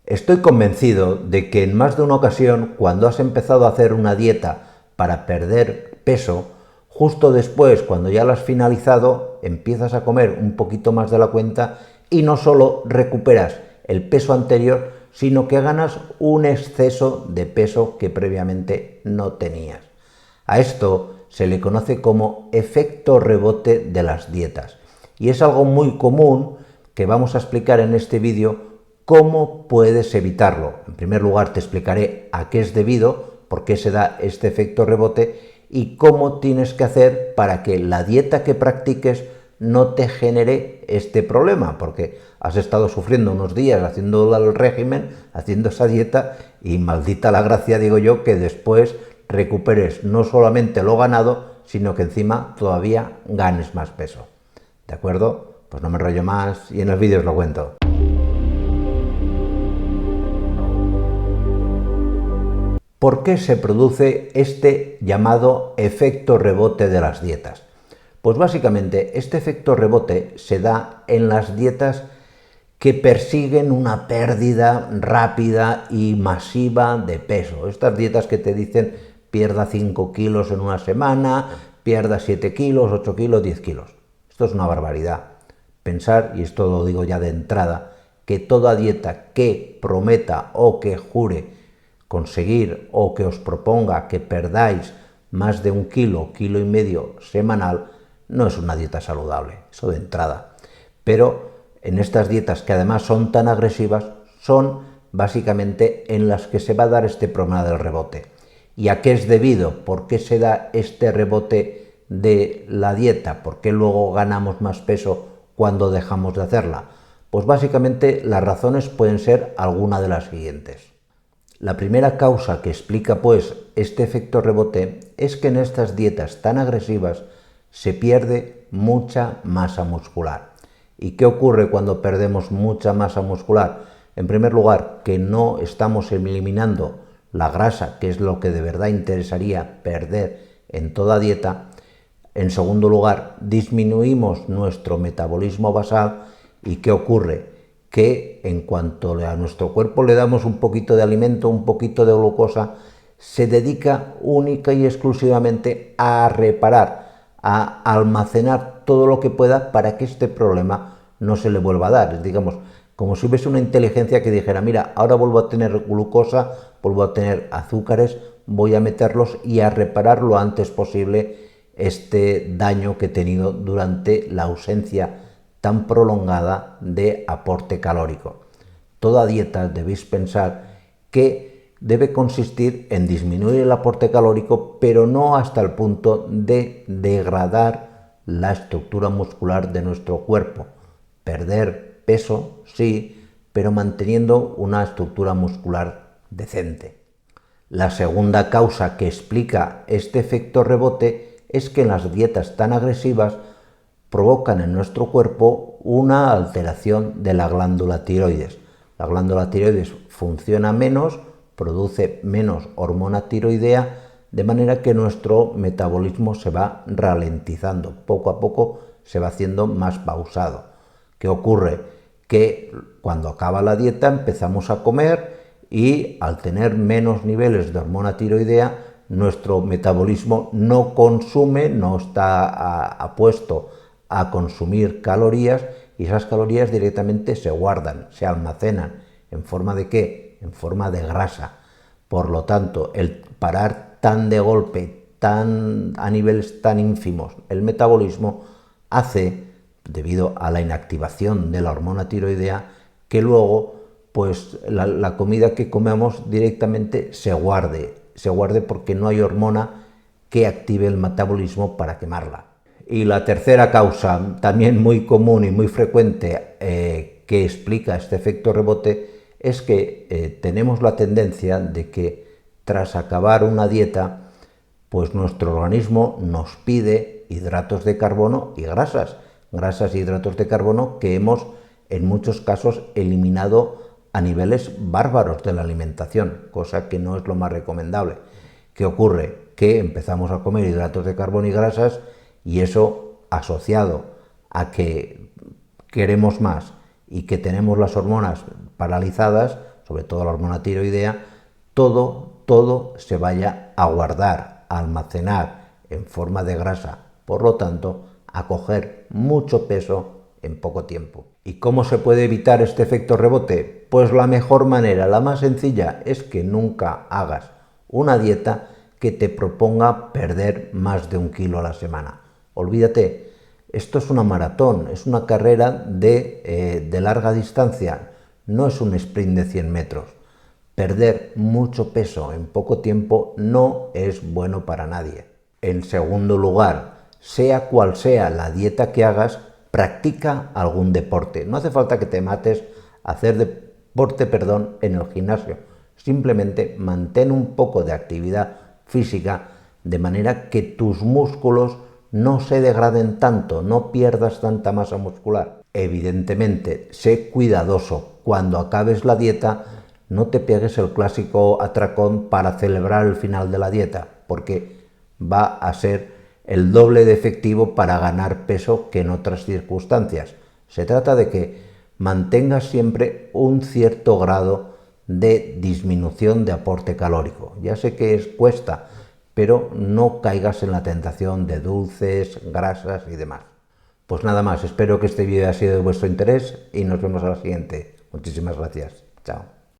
Estoy convencido de que en más de una ocasión, cuando has empezado a hacer una dieta para perder peso, justo después, cuando ya la has finalizado, empiezas a comer un poquito más de la cuenta y no solo recuperas el peso anterior, sino que ganas un exceso de peso que previamente no tenías. A esto se le conoce como efecto rebote de las dietas y es algo muy común que vamos a explicar en este vídeo cómo puedes evitarlo. En primer lugar te explicaré a qué es debido, por qué se da este efecto rebote y cómo tienes que hacer para que la dieta que practiques no te genere este problema, porque has estado sufriendo unos días haciendo el régimen, haciendo esa dieta y maldita la gracia, digo yo, que después recuperes no solamente lo ganado, sino que encima todavía ganes más peso. ¿De acuerdo? Pues no me enrollo más y en el vídeo os lo cuento. ¿Por qué se produce este llamado efecto rebote de las dietas? Pues básicamente este efecto rebote se da en las dietas que persiguen una pérdida rápida y masiva de peso. Estas dietas que te dicen pierda 5 kilos en una semana, pierda 7 kilos, 8 kilos, 10 kilos. Esto es una barbaridad. Pensar, y esto lo digo ya de entrada, que toda dieta que prometa o que jure conseguir o que os proponga que perdáis más de 1 kilo, kilo y medio semanal, no es una dieta saludable, eso de entrada. Pero en estas dietas que además son tan agresivas, son básicamente en las que se va a dar este problema del rebote. ¿Y a qué es debido? ¿Por qué se da este rebote de la dieta? ¿Por qué luego ganamos más peso cuando dejamos de hacerla? Pues básicamente las razones pueden ser alguna de las siguientes. La primera causa que explica pues este efecto rebote es que en estas dietas tan agresivas se pierde mucha masa muscular. ¿Y qué ocurre cuando perdemos mucha masa muscular? En primer lugar, que no estamos eliminando la grasa, que es lo que de verdad interesaría perder en toda dieta. En segundo lugar, disminuimos nuestro metabolismo basal. ¿Y qué ocurre? Que en cuanto a nuestro cuerpo le damos un poquito de alimento, un poquito de glucosa, se dedica única y exclusivamente a reparar, a almacenar todo lo que pueda para que este problema no se le vuelva a dar. Es, digamos, como si hubiese una inteligencia que dijera, mira, ahora vuelvo a tener glucosa, vuelvo a tener azúcares, voy a meterlos y a reparar lo antes posible este daño que he tenido durante la ausencia tan prolongada de aporte calórico. Toda dieta debéis pensar que debe consistir en disminuir el aporte calórico, pero no hasta el punto de degradar la estructura muscular de nuestro cuerpo. Perder peso, sí, pero manteniendo una estructura muscular decente. La segunda causa que explica este efecto rebote es que en las dietas tan agresivas provocan en nuestro cuerpo una alteración de la glándula tiroides. La glándula tiroides funciona menos, produce menos hormona tiroidea, de manera que nuestro metabolismo se va ralentizando. Poco a poco se va haciendo más pausado. ¿Qué ocurre? Que cuando acaba la dieta empezamos a comer y al tener menos niveles de hormona tiroidea, nuestro metabolismo no consume, no está apuesto a consumir calorías y esas calorías directamente se guardan, se almacenan. ¿En forma de qué? En forma de grasa. Por lo tanto, el parar tan de golpe, a niveles tan ínfimos el metabolismo hace, debido a la inactivación de la hormona tiroidea, que luego pues la comida que comemos directamente se guarde porque no hay hormona que active el metabolismo para quemarla. Y la tercera causa, también muy común y muy frecuente, que explica este efecto rebote, es que tenemos la tendencia de que tras acabar una dieta, pues nuestro organismo nos pide hidratos de carbono y grasas e hidratos de carbono que hemos en muchos casos eliminado a niveles bárbaros de la alimentación, cosa que no es lo más recomendable. ¿Qué ocurre? Que empezamos a comer hidratos de carbono y grasas y eso, asociado a que queremos más y que tenemos las hormonas paralizadas, sobre todo la hormona tiroidea, todo se vaya a guardar, a almacenar en forma de grasa, por lo tanto, a coger mucho peso en poco tiempo. ¿Y cómo se puede evitar este efecto rebote? Pues la mejor manera, la más sencilla, es que nunca hagas una dieta que te proponga perder más de 1 kilo a la semana. Olvídate, esto es una maratón, es una carrera de larga distancia, no es un sprint de 100 metros. Perder mucho peso en poco tiempo no es bueno para nadie. En segundo lugar, sea cual sea la dieta que hagas, practica algún deporte. No hace falta que te mates a hacer deporte, en el gimnasio. Simplemente mantén un poco de actividad física de manera que tus músculos no se degraden tanto, no pierdas tanta masa muscular. Evidentemente, sé cuidadoso. Cuando acabes la dieta, no te pegues el clásico atracón para celebrar el final de la dieta, porque va a ser el doble de efectivo para ganar peso que en otras circunstancias. Se trata de que mantengas siempre un cierto grado de disminución de aporte calórico. Ya sé que cuesta, pero no caigas en la tentación de dulces, grasas y demás. Pues nada más, espero que este vídeo haya sido de vuestro interés y nos vemos a la siguiente. Muchísimas gracias. Chao.